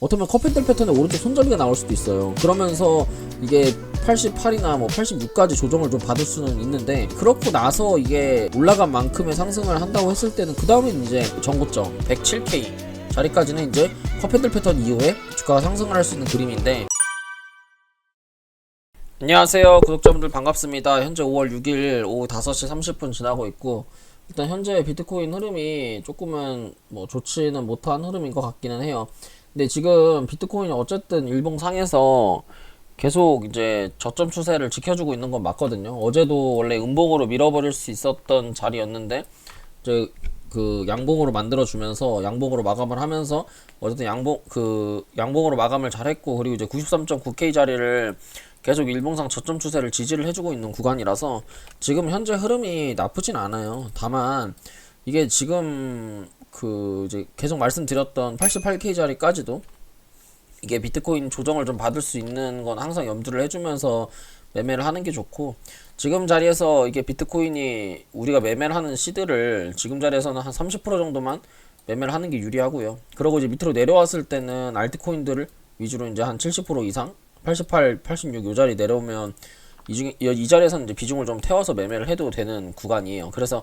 어쩌면 컵핸들 패턴의 오른쪽 손잡이가 나올 수도 있어요. 그러면서 이게 88이나 뭐 86까지 조정을 좀 받을 수는 있는데, 그렇고 나서 이게 올라간 만큼의 상승을 한다고 했을 때는 그 다음엔 이제 전고점 107K 자리까지는 이제 컵핸들 패턴 이후에 주가가 상승을 할 수 있는 그림인데, 안녕하세요 구독자분들 반갑습니다. 현재 5월 6일 오후 5시 30분 지나고 있고, 일단 현재 비트코인 흐름이 조금은 뭐 좋지는 못한 흐름인 것 같기는 해요. 근데 지금 비트코인이 어쨌든 일봉상에서 계속 이제 저점 추세를 지켜주고 있는 건 맞거든요. 어제도 원래 음봉으로 밀어버릴 수 있었던 자리였는데 이제 그 양봉으로 만들어주면서 양봉으로 마감을 하면서 어쨌든 양봉으로 마감을 잘했고, 그리고 이제 93.9K 자리를 계속 일봉상 저점 추세를 지지를 해주고 있는 구간이라서 지금 현재 흐름이 나쁘진 않아요. 다만 이게 지금 그 이제 계속 말씀드렸던 88K 자리까지도 이게 비트코인 조정을 좀 받을 수 있는 건 항상 염두를 해주면서 매매를 하는 게 좋고, 지금 자리에서 이게 비트코인이 우리가 매매를 하는 시드를 지금 자리에서는 한 30% 정도만 매매를 하는 게 유리하고요. 그러고 이제 밑으로 내려왔을 때는 알트코인들을 위주로 이제 한 70% 이상 88, 86 요 자리 내려오면 이 자리에서는 이제 비중을 좀 태워서 매매를 해도 되는 구간이에요. 그래서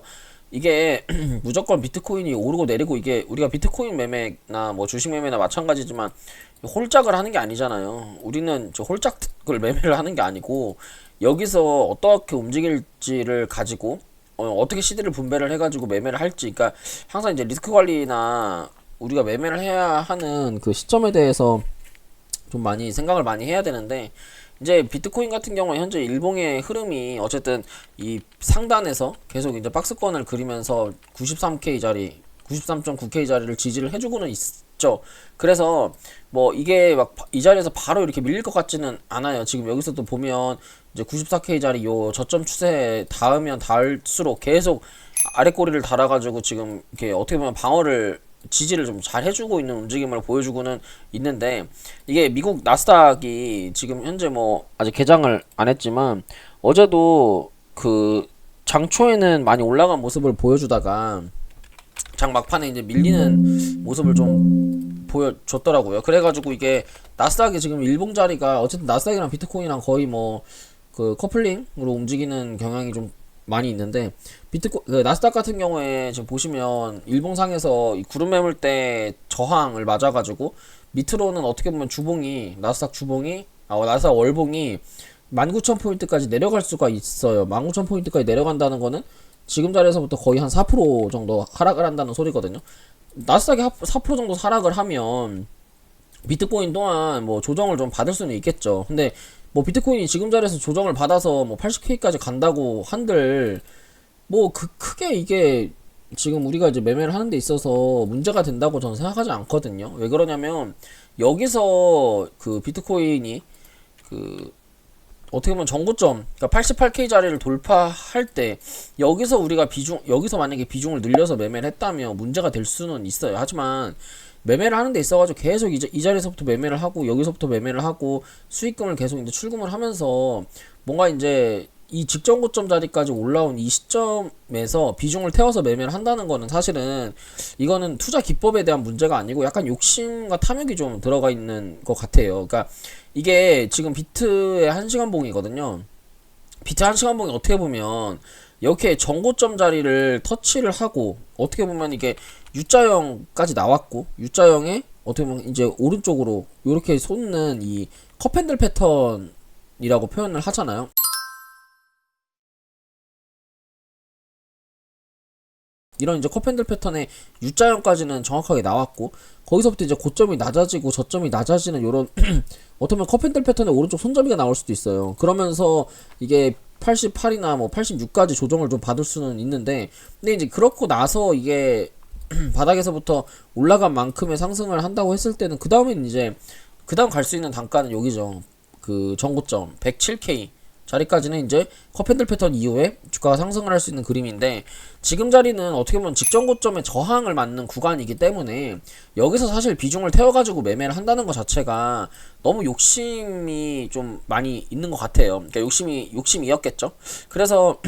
이게 무조건 비트코인이 오르고 내리고, 이게 우리가 비트코인 매매나 뭐 주식 매매나 마찬가지지만 홀짝을 하는 게 아니잖아요. 우리는 저 홀짝을 매매를 하는 게 아니고, 여기서 어떻게 움직일지를 가지고 어떻게 시드를 분배를 해가지고 매매를 할지, 그러니까 항상 이제 리스크 관리나 우리가 매매를 해야 하는 그 시점에 대해서 좀 많이 생각을 많이 해야 되는데, 이제 비트코인 같은 경우에 현재 일봉의 흐름이 어쨌든 이 상단에서 계속 이제 박스권을 그리면서 93K 자리, 93.9K 자리를 지지를 해주고는 있죠. 그래서 뭐 이게 막 이 자리에서 바로 이렇게 밀릴 것 같지는 않아요. 지금 여기서도 보면 이제 94K 자리 요 저점 추세 닿으면 닿을수록 계속 아래 꼬리를 달아가지고 지금 이렇게 어떻게 보면 방어를 지지를 좀 잘 해주고 있는 움직임을 보여주고는 있는데, 이게 미국 나스닥이 지금 현재 뭐 아직 개장을 안 했지만 어제도 그 장초에는 많이 올라간 모습을 보여주다가 장 막판에 이제 밀리는 모습을 좀 보여줬더라고요. 그래가지고 이게 나스닥이 지금 일봉 자리가 어쨌든 나스닥이랑 비트코인이랑 거의 뭐 그 커플링으로 움직이는 경향이 좀 많이 있는데, 나스닥 같은 경우에 지금 보시면 일봉상에서 이 구름 매물대 저항을 맞아가지고 밑으로는 어떻게 보면 나스닥 월봉이 19,000포인트까지 내려갈 수가 있어요. 19,000포인트까지 내려간다는 거는 지금 자리에서부터 거의 한 4% 정도 하락을 한다는 소리거든요. 나스닥이 4% 정도 하락을 하면 비트코인 또한 뭐 조정을 좀 받을 수는 있겠죠. 근데 뭐 비트코인이 지금 자리에서 조정을 받아서 뭐 80K까지 간다고 한들 뭐 크게 이게 지금 우리가 이제 매매를 하는 데 있어서 문제가 된다고 저는 생각하지 않거든요. 왜 그러냐면 여기서 그 비트코인이 그 어떻게 보면 전고점, 그러니까 88K 자리를 돌파할 때 여기서 여기서 만약에 비중을 늘려서 매매를 했다면 문제가 될 수는 있어요. 하지만 매매를 하는 데 있어가지고 계속 이 자리에서부터 매매를 하고 여기서부터 매매를 하고 수익금을 계속 이제 출금을 하면서 뭔가 이제 이 직전 고점 자리까지 올라온 이 시점에서 비중을 태워서 매매를 한다는 거는 사실은 이거는 투자 기법에 대한 문제가 아니고 약간 욕심과 탐욕이 좀 들어가 있는 것 같아요. 그러니까 이게 지금 비트의 1시간 봉이거든요. 비트 1시간 봉이 어떻게 보면 이렇게 전고점 자리를 터치를 하고 어떻게 보면 이게 U자형까지 나왔고, U자형에 어떻게 보면 이제 오른쪽으로 이렇게 솟는 이 컵핸들 패턴이라고 표현을 하잖아요. 이런 이제 컵핸들 패턴의 U자형까지는 정확하게 나왔고, 거기서부터 이제 고점이 낮아지고 저점이 낮아지는 요런 어떻게 보면 컵핸들 패턴의 오른쪽 손잡이가 나올 수도 있어요. 그러면서 이게 88이나 뭐 86까지 조정을 좀 받을 수는 있는데, 근데 이제 그렇고 나서 이게 바닥에서부터 올라간 만큼의 상승을 한다고 했을 때는 그 다음 갈 수 있는 단가는 여기죠. 그 전고점 107K 자리까지는 이제 컵핸들 패턴 이후에 주가가 상승을 할 수 있는 그림인데, 지금 자리는 어떻게 보면 직전 고점의 저항을 맞는 구간이기 때문에 여기서 사실 비중을 태워가지고 매매를 한다는 것 자체가 너무 욕심이 좀 많이 있는 것 같아요. 그러니까 욕심이었겠죠. 그래서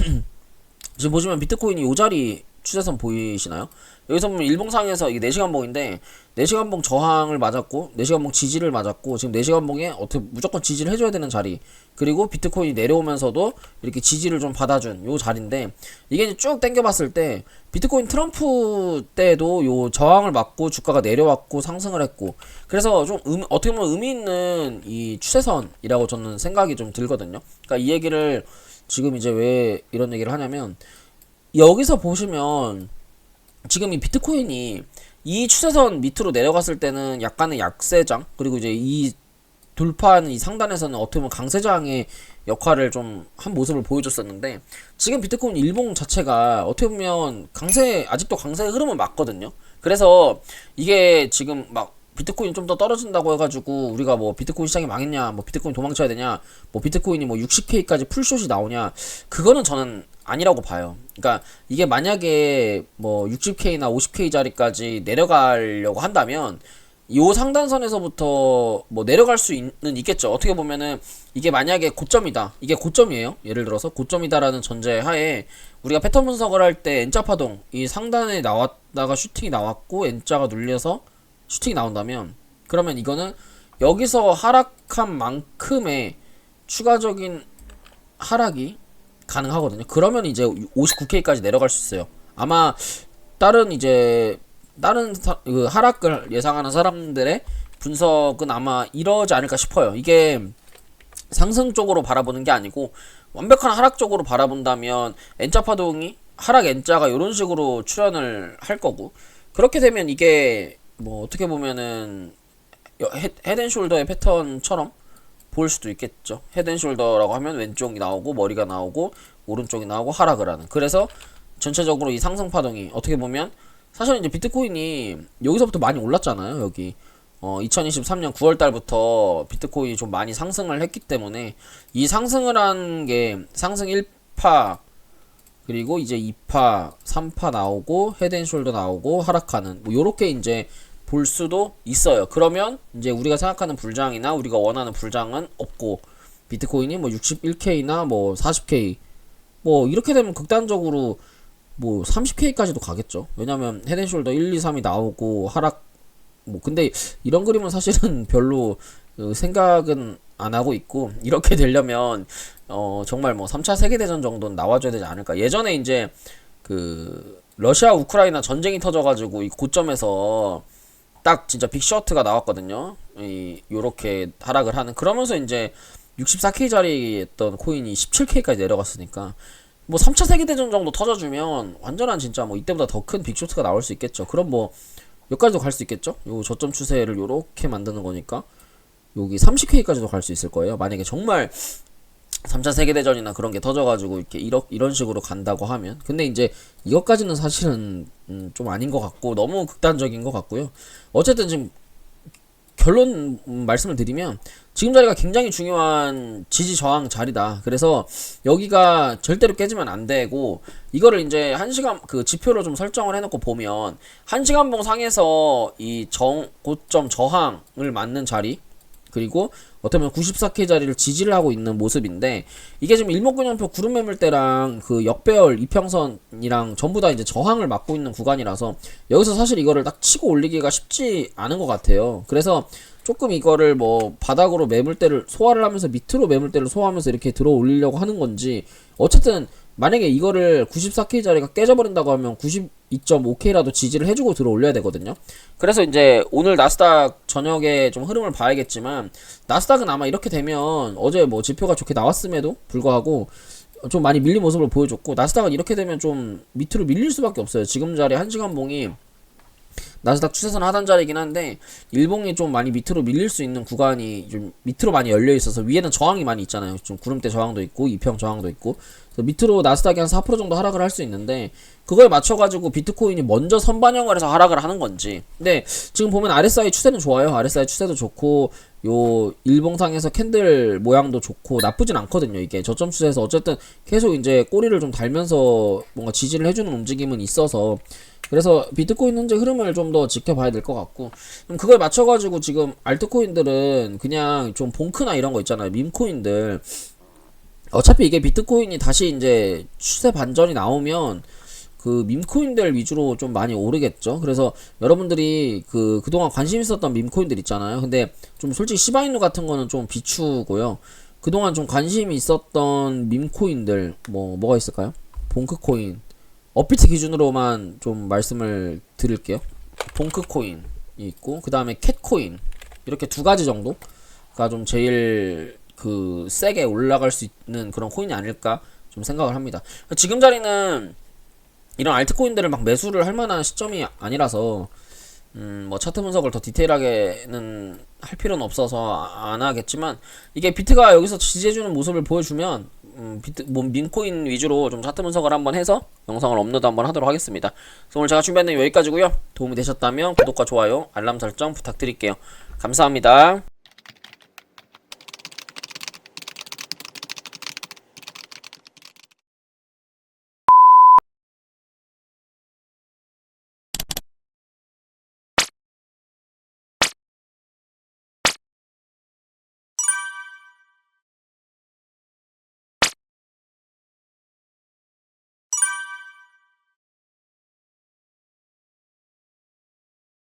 지금 보시면 비트코인이 요 자리 추세선 보이시나요? 여기서 보면 일봉상에서 이게 4시간봉인데 4시간봉 저항을 맞았고 4시간봉 지지를 맞았고 지금 4시간봉에 어떻게 무조건 지지를 해줘야 되는 자리, 그리고 비트코인이 내려오면서도 이렇게 지지를 좀 받아준 요 자리인데, 이게 이제 쭉 당겨봤을 때 비트코인 트럼프 때도 요 저항을 맞고 주가가 내려왔고 상승을 했고, 그래서 좀 어떻게 보면 의미 있는 이 추세선이라고 저는 생각이 좀 들거든요. 그러니까 이 얘기를 지금 이제 왜 이런 얘기를 하냐면, 여기서 보시면 지금 이 비트코인이 이 추세선 밑으로 내려갔을 때는 약간의 약세장, 그리고 이제 이 돌파하는 이 상단에서는 어떻게 보면 강세장의 역할을 좀 한 모습을 보여줬었는데, 지금 비트코인 일봉 자체가 어떻게 보면 아직도 강세의 흐름은 맞거든요. 그래서 이게 지금 막 비트코인 좀 더 떨어진다고 해가지고 우리가 뭐 비트코인 시장이 망했냐, 뭐 비트코인 도망쳐야 되냐, 뭐 비트코인이 뭐 60K까지 풀숏이 나오냐, 그거는 저는 아니라고 봐요. 그러니까 이게 만약에 뭐 60K나 50K 자리까지 내려가려고 한다면 요 상단선에서부터 뭐 내려갈 수는 있겠죠. 어떻게 보면은 이게 만약에 고점이다, 이게 고점이에요, 예를 들어서 고점이다라는 전제 하에 우리가 패턴 분석을 할 때 N자 파동 이 상단에 나왔다가 슈팅이 나왔고 N자가 눌려서 슈팅이 나온다면, 그러면 이거는 여기서 하락한 만큼의 추가적인 하락이 가능하거든요. 그러면 이제 59K까지 내려갈 수 있어요. 아마 다른 그 하락을 예상하는 사람들의 분석은 아마 이러지 않을까 싶어요. 이게 상승 쪽으로 바라보는 게 아니고 완벽한 하락 쪽으로 바라본다면 N자 파동이 하락 N자가 이런 식으로 출현을 할 거고, 그렇게 되면 이게 뭐 어떻게 보면은 헤드앤숄더의 패턴처럼 볼 수도 있겠죠. 헤드앤숄더라고 하면 왼쪽이 나오고 머리가 나오고 오른쪽이 나오고 하락을 하는, 그래서 전체적으로 이 상승 파동이 어떻게 보면 사실은 이제 비트코인이 여기서부터 많이 올랐잖아요. 여기 2023년 9월 달부터 비트코인이 좀 많이 상승을 했기 때문에 이 상승을 한 게 상승 1파, 그리고 이제 2파, 3파 나오고 헤드앤숄더 나오고 하락하는, 뭐 요렇게 이제 볼 수도 있어요. 그러면 이제 우리가 생각하는 불장이나 우리가 원하는 불장은 없고 비트코인이 뭐 61K나 뭐 40K 뭐 이렇게 되면 극단적으로 뭐 30K까지도 가겠죠. 왜냐면 헤드앤숄더 1, 2, 3이 나오고 하락, 뭐 근데 이런 그림은 사실은 별로 생각은 안 하고 있고, 이렇게 되려면 정말 뭐 3차 세계대전 정도는 나와줘야 되지 않을까. 예전에 이제 그 러시아 우크라이나 전쟁이 터져가지고 이 고점에서 딱 진짜 빅셔트가 나왔거든요. 요렇게 하락을 하는, 그러면서 이제 64K짜리였던 코인이 17K까지 내려갔으니까 뭐 3차 세계대전 정도 터져주면 완전한 진짜 뭐 이때보다 더 큰 빅쇼트가 나올 수 있겠죠. 그럼 뭐 여기까지도 갈 수 있겠죠. 요 저점 추세를 요렇게 만드는 거니까 여기 30K까지도 갈 수 있을 거예요. 만약에 정말 3차 세계대전이나 그런 게 터져가지고 이렇게 이런 식으로 간다고 하면. 근데 이제 이것까지는 사실은 좀 아닌 것 같고 너무 극단적인 것 같고요. 어쨌든 지금 결론 말씀을 드리면 지금 자리가 굉장히 중요한 지지 저항 자리다. 그래서 여기가 절대로 깨지면 안 되고, 이거를 이제 1시간 그 지표로 좀 설정을 해놓고 보면 1시간봉 상에서 이 고점 저항을 맞는 자리, 그리고 어떻게 보면 94K 자리를 지지를 하고 있는 모습인데, 이게 지금 일목균형표 구름 매물대랑 그 역배열 이평선이랑 전부 다 이제 저항을 막고 있는 구간이라서 여기서 사실 이거를 딱 치고 올리기가 쉽지 않은 것 같아요. 그래서 조금 이거를 뭐 바닥으로 매물대를 소화를 하면서 밑으로 매물대를 소화하면서 이렇게 들어 올리려고 하는 건지, 어쨌든 만약에 이거를 94K 자리가 깨져버린다고 하면 92.5K라도 지지를 해주고 들어 올려야 되거든요. 그래서 이제 오늘 나스닥 저녁에 좀 흐름을 봐야겠지만, 나스닥은 아마 이렇게 되면 어제 뭐 지표가 좋게 나왔음에도 불구하고 좀 많이 밀린 모습을 보여줬고, 나스닥은 이렇게 되면 좀 밑으로 밀릴 수밖에 없어요. 지금 자리 1시간 봉이 나스닥 추세선 하단 자리이긴 한데 일봉이 좀 많이 밑으로 밀릴 수 있는 구간이 좀 밑으로 많이 열려 있어서 위에는 저항이 많이 있잖아요. 좀 구름대 저항도 있고 이평 저항도 있고, 그래서 밑으로 나스닥이 한 4% 정도 하락을 할 수 있는데, 그거에 맞춰가지고 비트코인이 먼저 선반영을 해서 하락을 하는 건지. 근데 지금 보면 RSI 추세는 좋아요. RSI 추세도 좋고 요 일봉상에서 캔들 모양도 좋고 나쁘진 않거든요. 이게 저점 추세에서 어쨌든 계속 이제 꼬리를 좀 달면서 뭔가 지지를 해주는 움직임은 있어서, 그래서 비트코인 현재 흐름을 좀 더 지켜봐야 될 것 같고, 그럼 그걸 맞춰가지고 지금 알트코인들은 그냥 좀 봉크나 이런 거 있잖아요. 밈코인들. 어차피 이게 비트코인이 다시 이제 추세 반전이 나오면 그 밈코인들 위주로 좀 많이 오르겠죠. 그래서 여러분들이 그동안 관심 있었던 밈코인들 있잖아요. 근데 좀 솔직히 시바이누 같은 거는 좀 비추고요. 그동안 좀 관심이 있었던 밈코인들 뭐가 있을까요? 봉크코인, 업비트 기준으로만 좀 말씀을 드릴게요. 봉크코인이 있고 그 다음에 캣코인, 이렇게 두 가지 정도가 좀 제일 세게 올라갈 수 있는 그런 코인이 아닐까 좀 생각을 합니다. 지금 자리는 이런 알트코인들을 막 매수를 할 만한 시점이 아니라서 뭐 차트 분석을 더 디테일하게는 할 필요는 없어서 안 하겠지만, 이게 비트가 여기서 지지해주는 모습을 보여주면 민코인 위주로 좀 차트 분석을 한번 해서 영상을 업로드 한번 하도록 하겠습니다. 그래서 오늘 제가 준비한 내용 여기까지고요. 도움이 되셨다면 구독과 좋아요, 알람 설정 부탁드릴게요. 감사합니다.